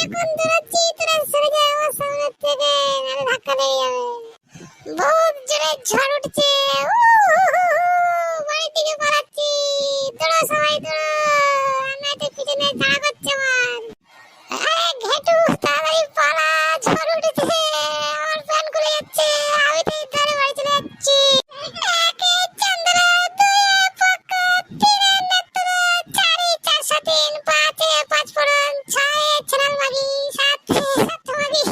এখন দৌড়াচ্ছি, তোরা সরে যা আমার সামনে থেকে, নাহলে ধাক্কা লেগে যাবে। বহুত জোরে ঝড় উঠছে, বাড়ির দিকে পালাচ্ছি। দৌড়ো সবাই দৌড়ো, নয়তো পিছনে তাড়া করছে আমার। ঘেটু তাড়াতাড়ি পালা, ঝড় উঠেছে, আমার প্যান খুলে যাচ্ছে, আমি তো ইধারে বাড়ি চলে যাচ্ছি। একে চন্দ্রা, দুয়ে পকা, তিনে নেত্রা, চারে চার সাতিন, পাঁচে পাঁচ ফোড়ন, ছয়ে ছেনাল মাগি, সাতে সাত মাগি।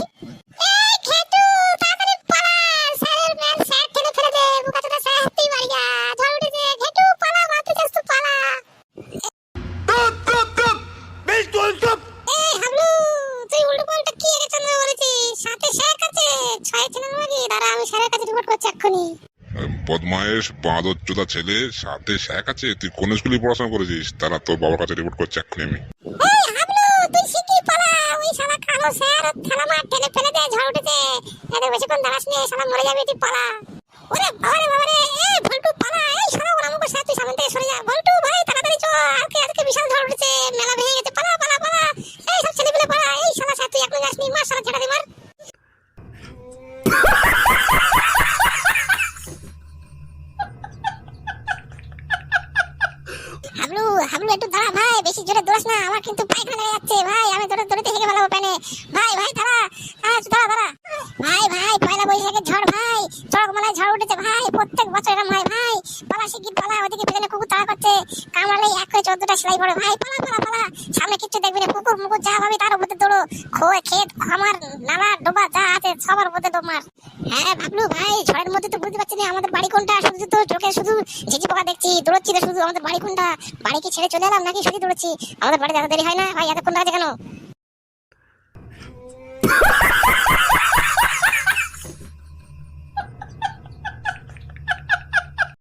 এই ঘেটু তাড়াতাড়ি পালা, স্যারের ম্যান স্যার ঠেলে ফেলে দে, বোকাচোদা স্যার হাতেই বাড়ি যা, ঝড় উঠেছে। ঘেটু পালা, মারতে চাস তো পালা। এই হাবলু, তুই উল্টো পাল্টা কি একে চন্দ্রা বলেছিস? সাথে স্যার কাছে, ছয়ে ছেনাল মাগি। দাঁড়া, আমি স্যারের কাছে রিপোর্ট করছি এক্ষুনি। বদমায়েশ বাঁদরচোদা ছেলে, সাথে শ্যাক আছে। তুই কোন স্কুলে পড়াশোনা করেছিস? তারা তোর বাবার কাছে রিপোর্ট করছে এক্ষুনি আমি। এই হাবলু, তুই শিগগির পালা, ওই শালা কালো স্যার থালা মার ঠেলে ফেলে দে, ঝড় উঠেছে। এত বেশিক্ষণ দাঁড়াস নে, শালা মরে যাবি, তুই পালা। ওরে বাবারে বাবারে, এই ভল্টু পালা, এই শালা ওরা আমাকে স্যার, তুই সামনে থেকে সরে যা। ভল্টু ভাই তাড়াতাড়ি চল, আজকে বিশাল ঝড় উঠেছে, মেলা ভেঙে গেছে, পালা পালা পালা। এই সব ছেলেপিলে পালা, এই শালা স্যার তুই এখনো যাসনি, মার শালা ঝাড়া দে মার। হাবলু হাবলু একটু দাঁড়া ভাই, বেশি জোরে দৌড়াস না, আমার কিন্তু পায়খানা লেগে যাচ্ছে ভাই, আমি দৌড়তে হেগে ফেলাবো প্যানে। ভাই ভাই দাঁড়া, দাঁড়া দাঁড়া ভাই, ভাই পয়লা বৈশাখের ঝড় ভাই, চড়কমালায় ঝড় উঠেছে ভাই, প্রত্যেক বছর এরকম হয় ভাই। পালা শিগগির পালা, ওদিকে পেছনে কুকুর তাড়া করছে, কামড়ালেই এক করে 14টা সেলাই পড়ে ভাই। পালা পালা পালা, সামনে কিচ্ছু দেখবি না, কুকুর মুকুর যা ভাবি তার উপরে দৌড়ো, ক্ষেত খামার নালা ডোবা যা আছে সবার উপরে দৌড় মার। হ্যাঁ ভাবলু ভাই, ঝড়ের মধ্যে তো বুঝতে পারছি না আমাদের বাড়ি কোনটা, শুধু তো চোখে শুধু ঝিঝি পোকা দেখছি, দৌড়চ্ছি তো শুধু। আমাদের বাড়ি কোনটা? বাড়ি কি ছেড়ে চলে এলাম নাকি শুধু দৌড়চ্ছি? আমাদের বাড়ি এত দেরি হয় না ভাই, এতক্ষণ দাঁড়াচ্ছে কেন?